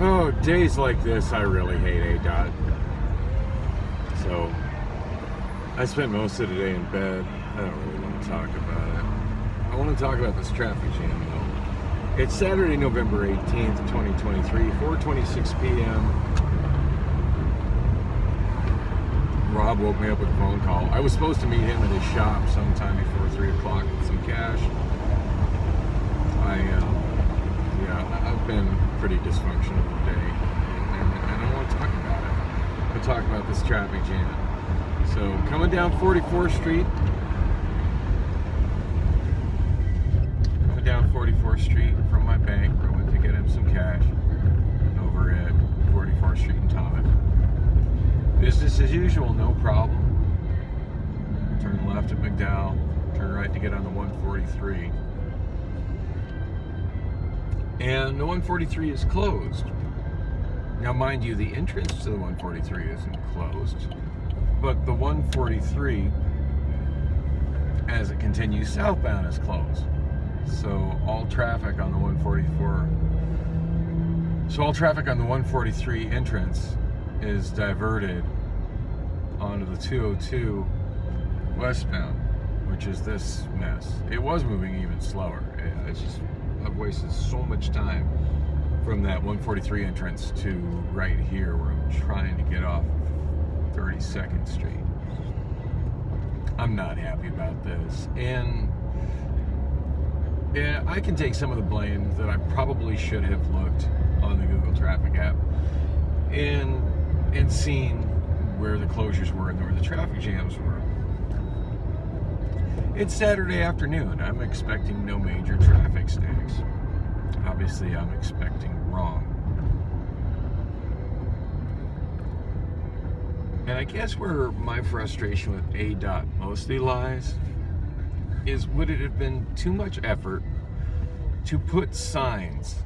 Oh, days like this, I really hate ADOT. So, I spent most of the day in bed. I don't really want to talk about it. I want to talk about this traffic jam, though. It's Saturday, November 18th, 2023, 4:26 p.m. Rob woke me up with a phone call. I was supposed to meet him at his shop sometime before 3 o'clock with some cash. I've been pretty dysfunctional today, and I don't want to talk about it. I'll talk about this traffic jam. So, coming down 44th Street. Coming down 44th Street from my bank, going to get him some cash over at 44th Street in Thomas. Business as usual, no problem. Turn left at McDowell, turn right to get on the 143. And the 143 is closed. Now, mind you, the entrance to the 143 isn't closed, but the 143, as it continues southbound, is closed. So all traffic on the 143 entrance is diverted onto the 202 westbound, which is this mess. It was moving even slower. I've wasted so much time from that 143 entrance to right here where I'm trying to get off 32nd Street. I'm not happy about this. And yeah, I can take some of the blame that I probably should have looked on the Google Traffic app and seen where the closures were and where the traffic jams were. It's Saturday afternoon. I'm expecting no major traffic snags. Obviously, I'm expecting wrong. And I guess where my frustration with ADOT mostly lies is, would it have been too much effort to put signs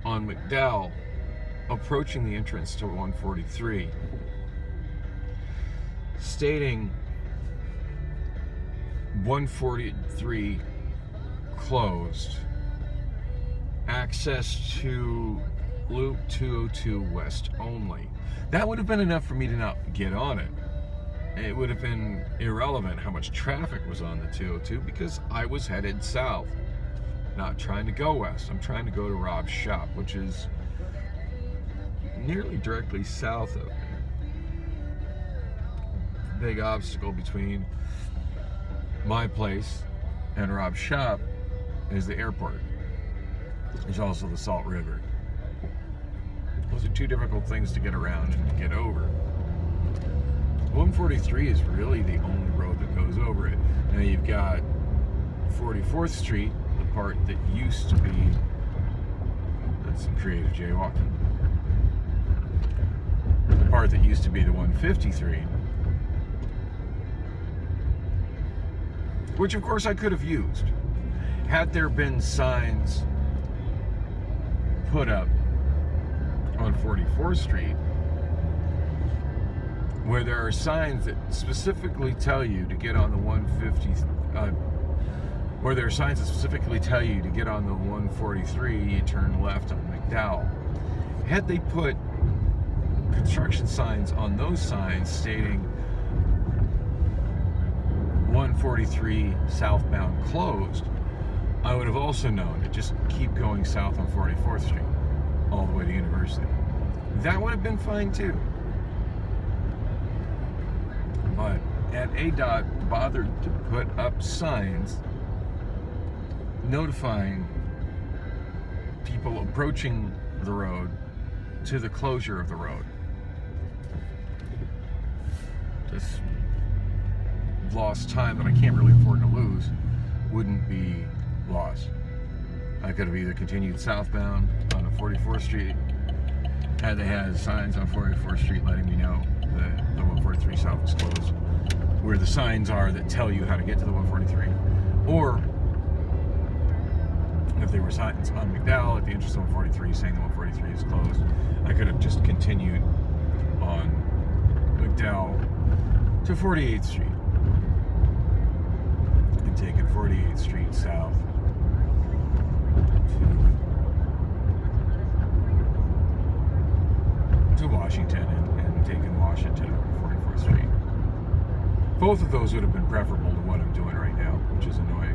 on McDowell approaching the entrance to 143 stating 143 closed, access to Loop 202 West only? That would have been enough for me to not get on it. It would have been irrelevant how much traffic was on the 202 because I was headed south, not trying to go west. I'm trying to go to Rob's shop, which is nearly directly south of me. Big obstacle between my place and Rob's shop is the airport. There's also the Salt River. Those are two difficult things to get around and to get over. 143 is really the only road that goes over it. Now you've got 44th Street, the part that used to be, that's some creative jaywalking, the part that used to be the 153, which of course I could have used had there been signs put up on 44th Street where there are signs that specifically tell you to get on the 150, where there are signs that specifically tell you to get on the 143, you turn left on McDowell. Had they put construction signs on those signs stating 143 southbound closed, I would have also known to just keep going south on 44th Street all the way to University. That would have been fine too. But at ADOT bothered to put up signs notifying people approaching the road to the closure of the road. This lost time that I can't really afford to lose wouldn't be lost. I could have either continued southbound on 44th Street, had they had signs on 44th Street letting me know that the 143 south is closed, where the signs are that tell you how to get to the 143, or if there were signs on McDowell at the entrance of 143 saying the 143 is closed, I could have just continued on McDowell to 48th Street and taken 48th Street south to Washington and taken Washington over 44th Street. Both of those would have been preferable to what I'm doing right now, which is annoying.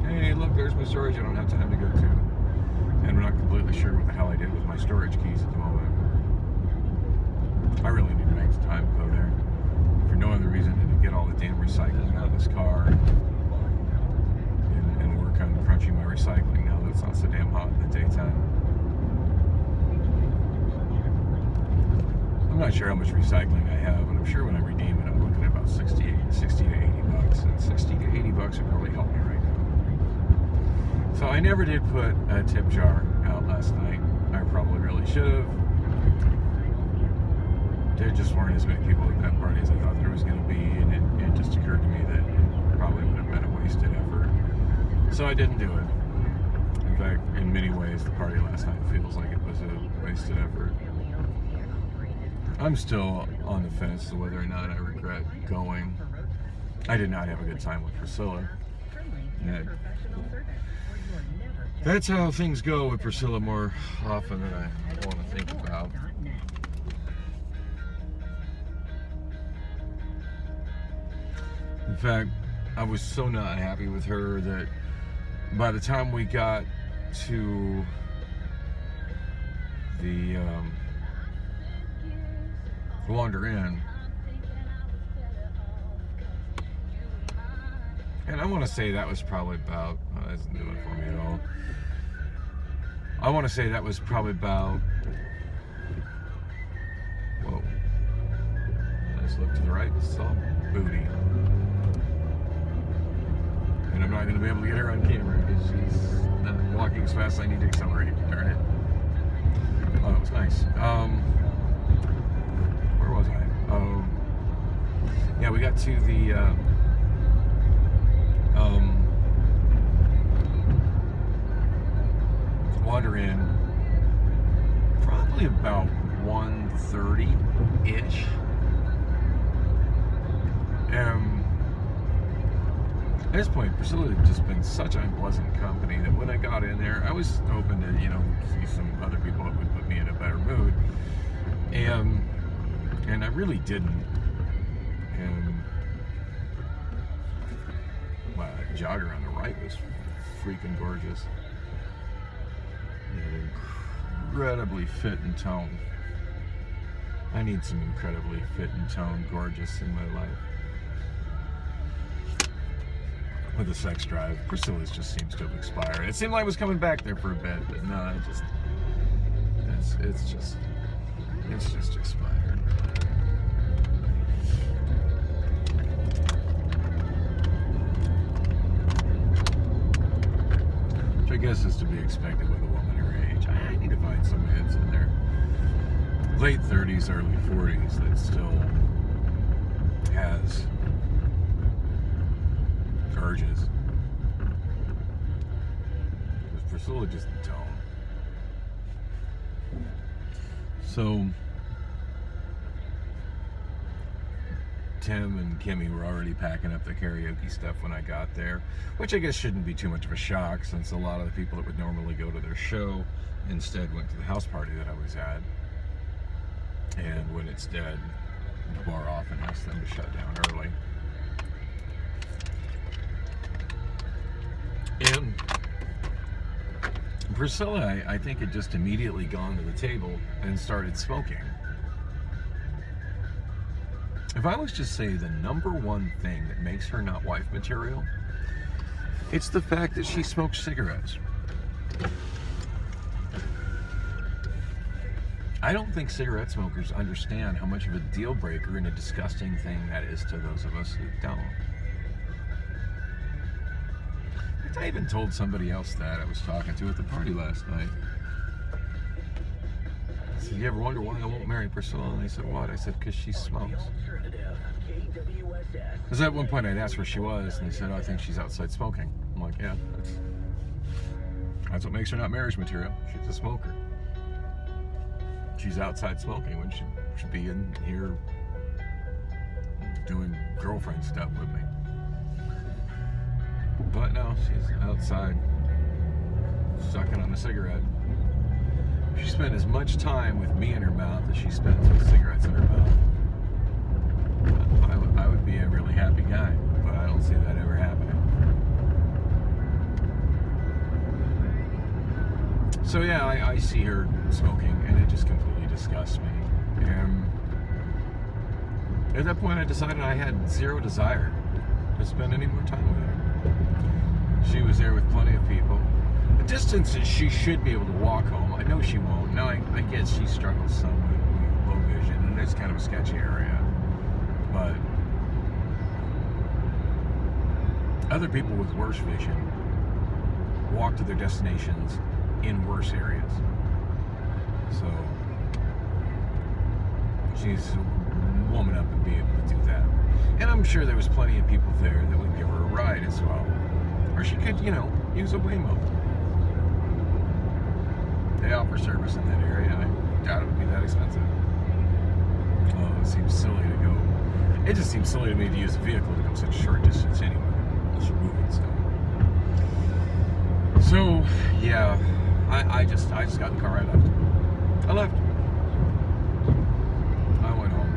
Hey, look, there's my storage I don't have time to go to. And I'm not completely sure what the hell I did with my storage keys at the moment. I really need to make some time to go there. For no other reason than to get all the damn recycling out of this car and work on crunching my recycling now that it's not so damn hot in the daytime. I'm not sure how much recycling I have, but I'm sure when I redeem it, I'm looking at about 60 to 80 bucks. And 60 to 80 bucks would probably help me right now. So I never did put a tip jar out last night. I probably really should have. There just weren't as many people at that party as I thought there was going to be, and it just occurred to me that it probably would have been a wasted effort. So I didn't do it. In fact, in many ways, the party last night feels like it was a wasted effort. I'm still on the fence to whether or not I regret going. I did not have a good time with Priscilla. That's how things go with Priscilla more often than I want to think about. In fact, I was so not happy with her that by the time we got to the Wander Inn, and I want to say that was probably about, that isn't doing it for me at all. I want to say that was probably about, whoa, let's look to the right, saw booty. And I'm not going to be able to get her on camera because she's not walking as fast as I need to accelerate. Darn it. Oh, that was nice. Where was I? Yeah, we got to the Wander Inn probably about 1:30-ish. At this point, Priscilla had just been such unpleasant company that when I got in there, I was hoping to, see some other people that would put me in a better mood. And I really didn't. And my jogger on the right was freaking gorgeous. And incredibly fit and toned. I need some incredibly fit and toned gorgeous in my life. With the sex drive, Priscilla's just seems to have expired. It seemed like I was coming back there for a bit, but no, it's just expired. Which I guess is to be expected with a woman her age. I need to find somebody that's in their late 30s, early 40s that still has urges. Because Priscilla just don't. So Tim and Kimmy were already packing up the karaoke stuff when I got there, which I guess shouldn't be too much of a shock since a lot of the people that would normally go to their show instead went to the house party that I was at. And when it's dead, the bar often asks them to shut down early. And Priscilla, I think, had just immediately gone to the table and started smoking. If I was to say the number one thing that makes her not wife material, it's the fact that she smokes cigarettes. I don't think cigarette smokers understand how much of a deal breaker and a disgusting thing that is to those of us who don't. I even told somebody else that I was talking to at the party last night. I said, you ever wonder why I won't marry Priscilla? And they said, what? I said, because she smokes. Because at one point I'd asked where she was, and they said, oh, I think she's outside smoking. I'm like, yeah, that's what makes her not marriage material. She's a smoker. She's outside smoking when she should be in here doing girlfriend stuff with me. But no, she's outside sucking on a cigarette. She spent as much time with me in her mouth as she spends with cigarettes in her mouth, I would be a really happy guy, but I don't see that ever happening. So yeah, I see her smoking, and it just completely disgusts me. And at that point, I decided I had zero desire to spend any more time with her. She was there with plenty of people. The distances she should be able to walk home. I know she won't. Now, I guess she struggles some with low vision, and it's kind of a sketchy area. But other people with worse vision walk to their destinations in worse areas. So she's a woman up and be able to do that. And I'm sure there was plenty of people there that would give her a ride as well. Or she could, use a Waymo. They offer service in that area, and I doubt it would be that expensive. Oh, it seems silly to go. It just seems silly to me to use a vehicle to go such a short distance anyway. Unless you're moving stuff. So, yeah, I just got in the car. I left. I went home.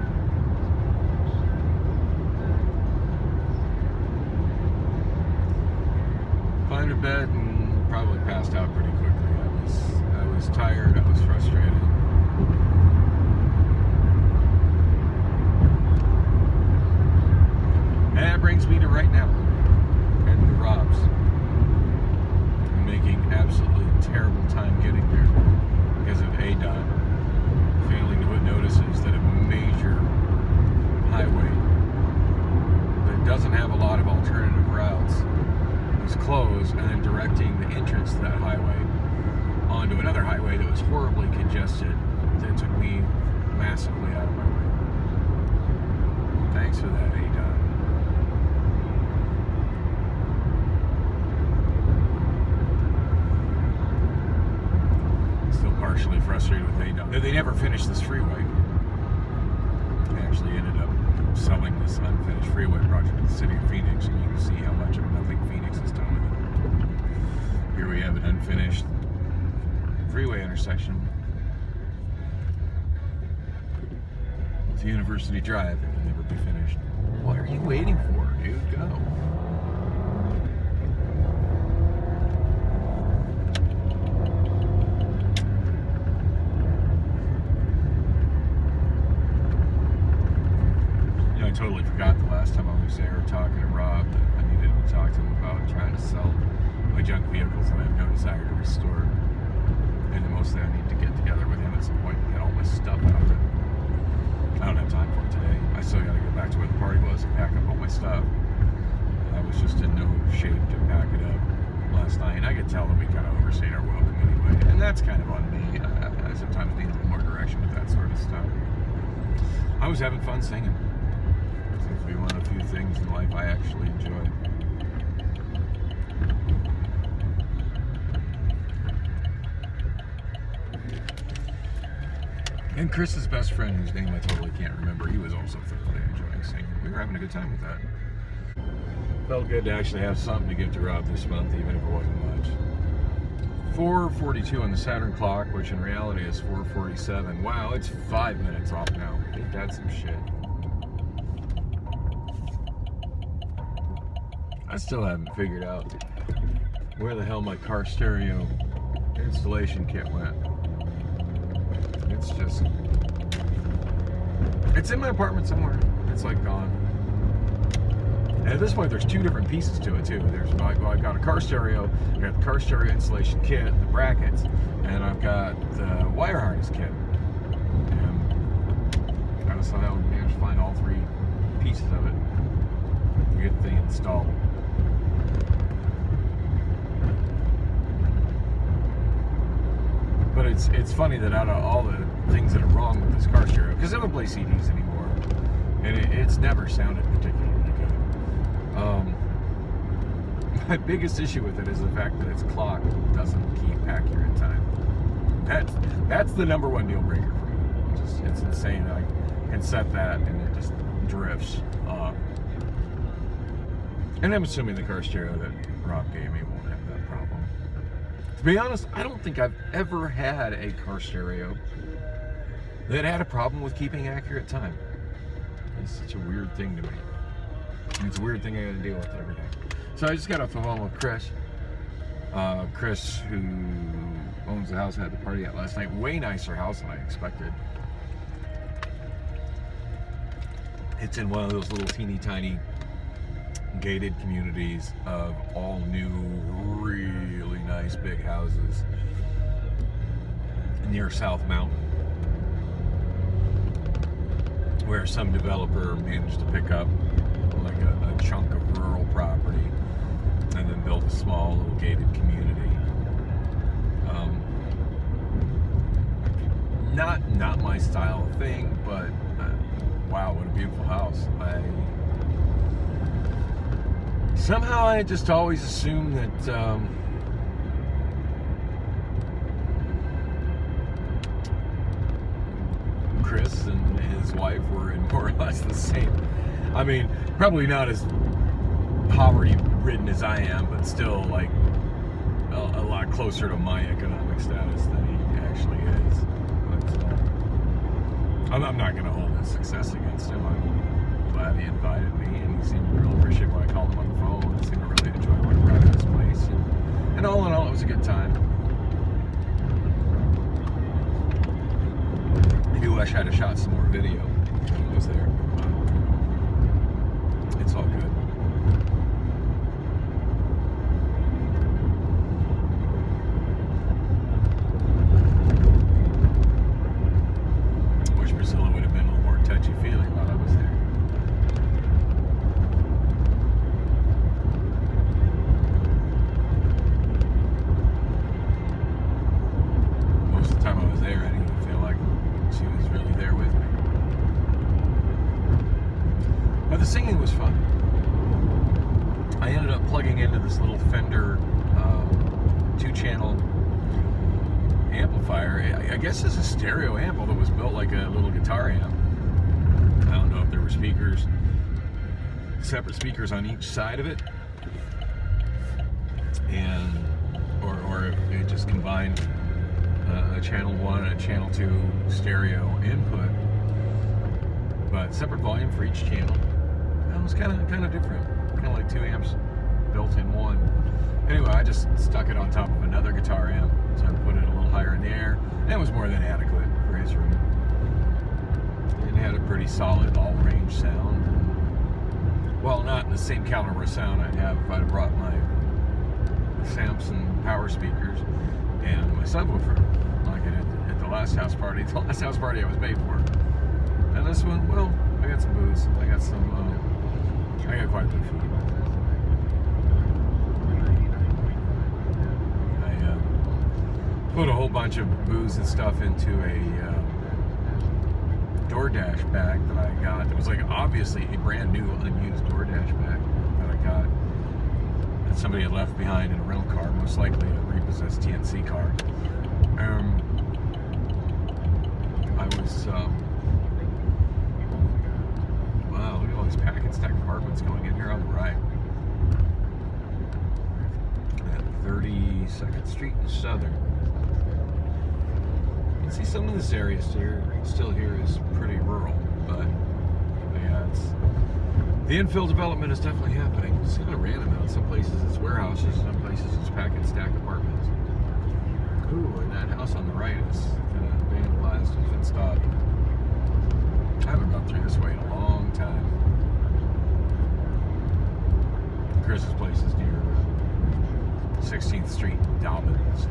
Climbed to bed and probably passed out pretty quickly. I was tired. I was frustrated. And that brings me to right now. Heading to Rob's. I'm making absolutely terrible time getting there because of ADOT failing to put notices that a major highway that doesn't have a lot of alternative routes was closed, and then directing the entrance to that highway onto another highway that was horribly congested that took me massively out of my way. Thanks for that, ADOT. Still partially frustrated with ADOT. They never finished this freeway. They actually ended up selling this unfinished freeway project to the city of Phoenix, and you can see how much of nothing Phoenix has done with it. Here we have an unfinished freeway intersection with University Drive that will never be finished. What are you waiting for, dude? Go. I totally forgot the last time I was there talking to Rob that I needed to talk to him about trying to sell my junk vehicles that I have no desire to restore. And then mostly I need to get together with him at some point and get all my stuff out of it. I don't have time for it today. I still got to go back to where the party was and pack up all my stuff. I was just in no shape to pack it up last night. And I could tell that we kind of overstayed our welcome anyway. And that's kind of on me. I sometimes need a little more direction with that sort of stuff. I was having fun singing. Seems to be one of the few things in life I actually enjoy. And Chris's best friend, whose name I totally can't remember, he was also thoroughly enjoying singing. We were having a good time with that. Felt good to actually have something to give to Rob this month, even if it wasn't much. 4:42 on the Saturn clock, which in reality is 4:47. Wow, it's 5 minutes off now. Ain't that some shit? I still haven't figured out where the hell my car stereo installation kit went. It's in my apartment somewhere. It's like gone. And at this point, there's two different pieces to it too. I've got a car stereo, I got the car stereo installation kit, the brackets, and I've got the wire harness kit. And I just thought I would manage to find all three pieces of it to get the thing installed. But it's funny that out of all the things that are wrong with this car stereo, because I don't play CDs anymore, and it's never sounded particularly good. My biggest issue with it is the fact that its clock doesn't keep accurate time. That's the number one deal breaker for me. It's insane. I can set that and it just drifts off. And I'm assuming the car stereo that Rob gave me won't have that problem. be honest, I don't think I've ever had a car stereo that had a problem with keeping accurate time. It's such a weird thing to me. It's a weird thing I gotta deal with every day. So I just got off the phone with Chris. Chris, who owns the house I had the party at last night. Way nicer house than I expected. It's in one of those little teeny tiny gated communities of all new, really nice big houses near South Mountain, where some developer managed to pick up like a chunk of rural property and then built a small little gated community. Not my style of thing, but wow, what a beautiful house. Somehow I just always assumed that Chris and his wife were in more or less the same. I mean, probably not as poverty-ridden as I am, but still like a lot closer to my economic status than he actually is. But I'm not going to hold his success against him. I'm glad he invited me, and he seemed real appreciative when I called him on the phone. He seemed to really enjoy what I brought to his place. And all in all, it was a good time. I do wish I'd have shot some more video when I was there. It's all good. Wish Priscilla would have been a little more touchy-feely while I was there. Most of the time I was there, I didn't even feel like she was really there with me. But the singing was fun. I ended up plugging into this little Fender 2-channel amplifier. I guess it's a stereo amp, although it was built like a little guitar amp. I don't know if there were speakers, separate speakers on each side of it, and or if it just combined a channel 1 and a channel 2 stereo input, but separate volume for each channel. That was kind of different, kind of like 2 amps built in one. Anyway, I just stuck it on top of another guitar amp, so I put it a little higher in the air, and it was more than adequate for his room. It had a pretty solid all-range sound. Well, not in the same caliber of sound I'd have if I'd have brought my Samson power speakers and my subwoofer, like I did at the last house party. The last house party I was paid for. And this one, well, I got some booze. I got quite a bit of food. I put a whole bunch of booze and stuff into a DoorDash bag that I got. It was like obviously a brand new unused DoorDash bag that I got that somebody had left behind in a rental car, most likely a repossessed TNC car. I was wow, look at all these pack and stack apartments going in here on the right. At 32nd Street and Southern. You can see some of this area still here is pretty rural, but yeah, the infill development is definitely happening. It's kind of random out. Some places it's warehouses, some places it's pack and stack apartments. Ooh, and that house on the right is kind of vandalized and fenced off. I haven't gone through this way in a long time. Chris's place is near 16th Street, Dobbins.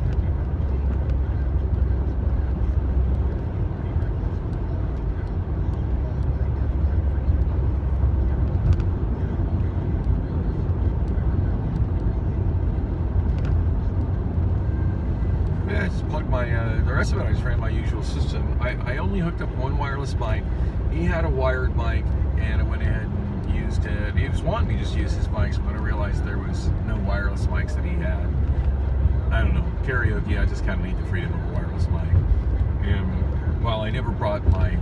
Yeah, I just plugged my, the rest of it I just ran my usual system. I only hooked up one wireless mic. He had a wired mic, and I went ahead and used it. He was wanting me to just use his mics, but I realized there was no wireless mics that he had. I don't know, karaoke, I just kind of need the freedom of a wireless mic. And while I never brought my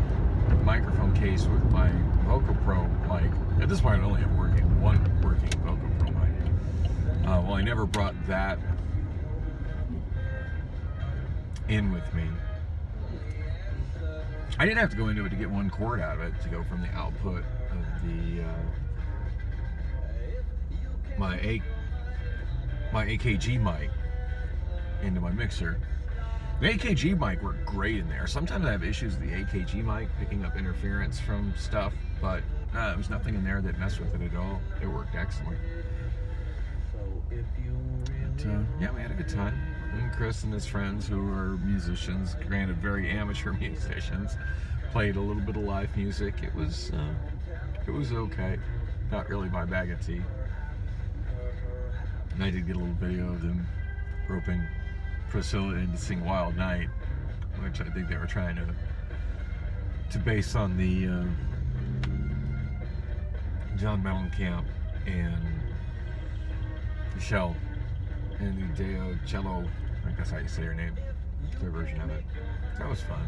microphone case with my Vocal Pro mic, at this point I only have one working Vocal Pro mic. Well, I never brought that in with me. I didn't have to go into it to get one cord out of it to go from the output of the my AKG mic into my mixer. The AKG mic worked great in there. Sometimes I have issues with the AKG mic picking up interference from stuff, but there was nothing in there that messed with it at all. It worked excellent. And, yeah, we had a good time. And Chris and his friends, who are musicians, granted very amateur musicians, played a little bit of live music. It was okay. Not really my bag of tea. And I did get a little video of them roping Priscilla in to sing Wild Night, which I think they were trying to base on the John Mellencamp and Michelle and the Deo Cello, I think that's how you say her name, their version of it. That was fun.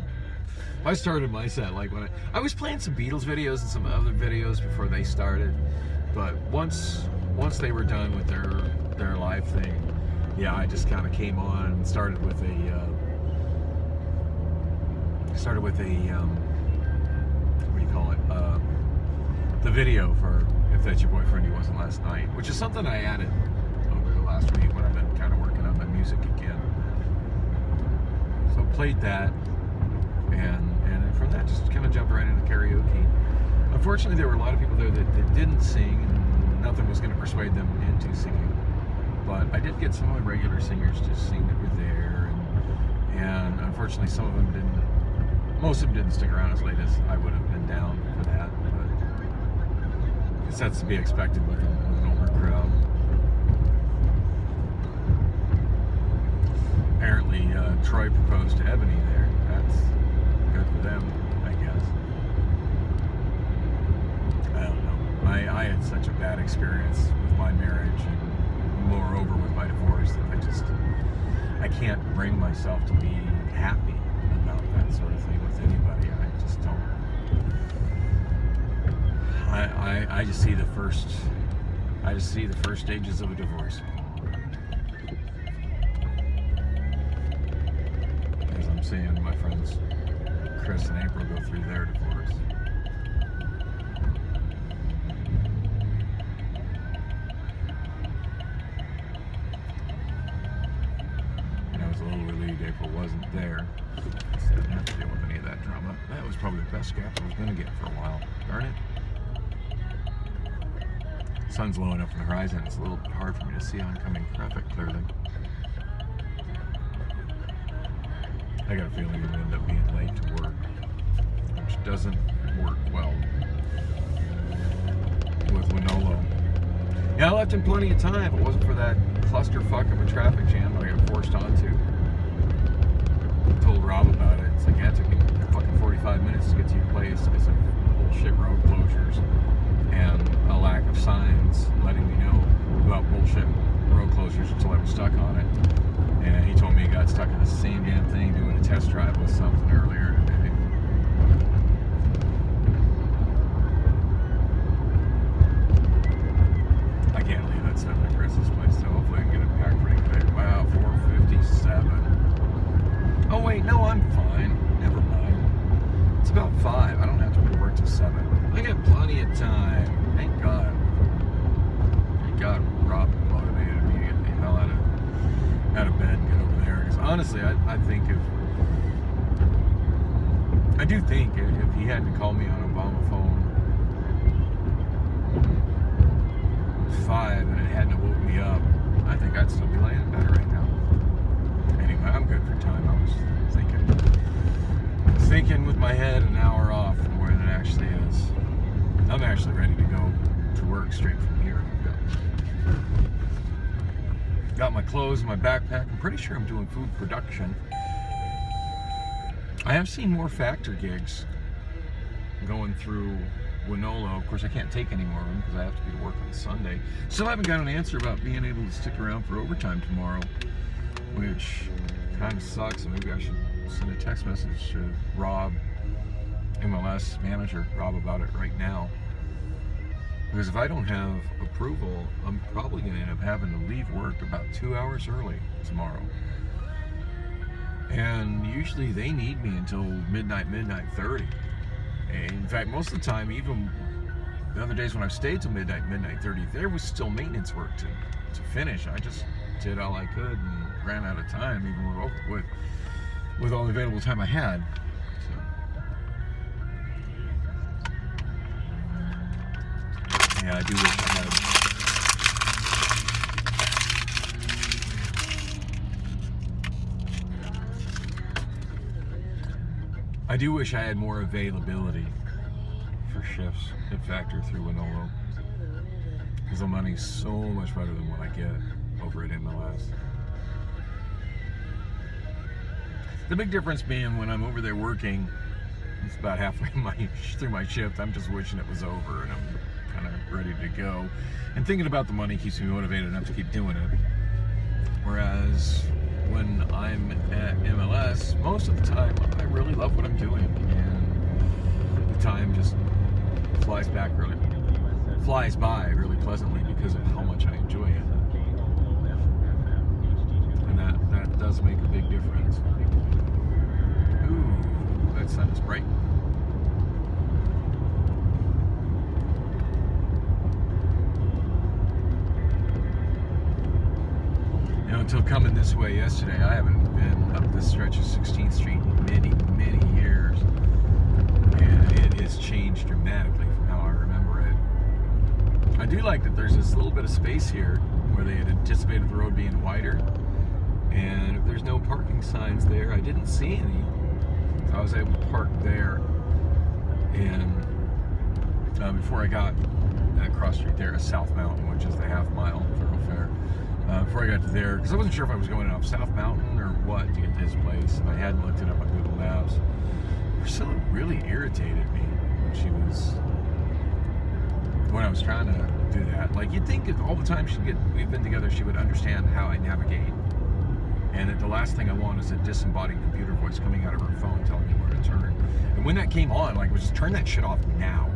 I started my set like when I was playing some Beatles videos and some other videos before they started, but once they were done with their live thing, yeah, I just kind of came on and started with a what do you call it? The video for If That's Your Boyfriend He Wasn't Last Night, which is something I added over the last week when I've been kind of working on my music again. So played that, and then from that just kind of jumped right into karaoke. Unfortunately, there were a lot of people there that didn't sing, and nothing was going to persuade them into singing. But I did get some of the regular singers to sing that were there, and unfortunately some of them didn't, most of them didn't stick around as late as I would have been down for that, but I guess that's to be expected with an older crowd. Apparently Troy proposed to Ebony there. That's good for them, I guess. I don't know. I had such a bad experience with my marriage, and moreover with my divorce, that I can't bring myself to be happy about that sort of thing with anybody. I just don't. I just see the first stages of a divorce. As I'm seeing my friends Chris and April go through their divorce. April wasn't there, so I didn't have to deal with any of that drama. That was probably the best gap I was going to get for a while. Darn it. The sun's low enough on the horizon, it's a little bit hard for me to see oncoming traffic clearly. I got a feeling I'm going to end up being late to work, which doesn't work well with Winolo. Yeah, I left him plenty of time. If it wasn't for that clusterfuck of a traffic jam that I got forced onto. Told Rob about it. It's like, yeah, it took me fucking 45 minutes to get to your place because of bullshit road closures and a lack of signs letting me know about bullshit road closures until I was stuck on it. And he told me he got stuck in the same damn thing doing a test drive with something earlier today. I can't leave that stuff at Chris's place, so hopefully I can get it back pretty quick. Wow, 4:57. Oh wait, no, I'm fine. Never mind. It's about 5. I don't have to go to work till 7. I got plenty of time. Thank God. Thank God Rob motivated me to get the hell out of bed and get over there. Because honestly, I do think if he hadn't called me on Obama phone 5 and it hadn't woke me up, I think I'd still be laying in bed right now. Anyway, I'm good for time. I was thinking with my head an hour off from where it actually is. I'm actually ready to go to work straight from here. Got my clothes in my backpack. I'm pretty sure I'm doing food production. I have seen more factor gigs going through Winolo. Of course, I can't take any more of them because I have to be to work on Sunday. Still haven't got an answer about being able to stick around for overtime tomorrow, which kind of sucks. Maybe I should send a text message to Rob, MLS manager, Rob, about it right now. Because if I don't have approval, I'm probably going to end up having to leave work about 2 hours early tomorrow. And usually they need me until midnight 30. And in fact, most of the time, even the other days when I've stayed till midnight 30, there was still maintenance work to finish. I just did all I could and ran out of time, even with all the available time I had. So, yeah, I do wish I had. I do wish I had more availability for shifts at Factor through Winolo, because the money's so much better than what I get over at MLS. The big difference being when I'm over there working, it's about halfway through my shift, I'm just wishing it was over and I'm kind of ready to go. And thinking about the money keeps me motivated enough to keep doing it. Whereas when I'm at MLS, most of the time I really love what I'm doing, and the time just flies by really pleasantly because of how much I enjoy it. And that does make a big difference. Ooh, that sun is bright. You know, until coming this way yesterday, I haven't been up this stretch of 16th Street in many years. And it has changed dramatically from how I remember it. I do like that there's this little bit of space here where they had anticipated the road being wider. And if there's no parking signs there, I didn't see any. So I was able to park there. And before I got that cross street there is South Mountain, which is the half-mile thoroughfare. Before I got to there, because I wasn't sure if I was going off South Mountain or what to get to his place, and I hadn't looked it up on Google Maps. Priscilla really irritated me when I was trying to do that. Like, you'd think if all the time we've been together, she would understand how I navigate, and that the last thing I want is a disembodied computer voice coming out of her phone telling me where to turn. And when that came on, like, it was just turn that shit off now.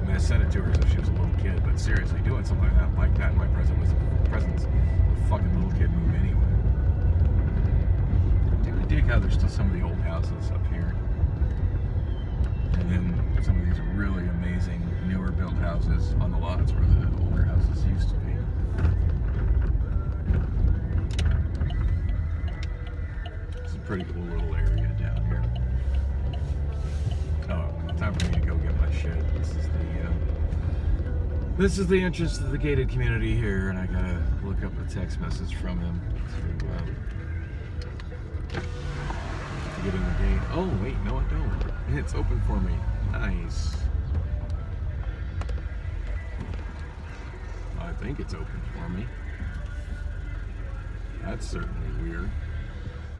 I mean, I said it to her as if she was a little kid, but seriously, doing something like that in my presence was a fucking little kid move anyway. I dig how there's still some of the old houses up here. And then some of these really amazing newer built houses on the lots where the older houses used to be. It's a pretty cool little area down here. Oh, time for me to go get my shit. This is the entrance to the gated community here, and I gotta look up a text message from him to get in the gate. Oh, wait, no, I don't. It's open for me. Nice. I think it's open for me. That's certainly weird.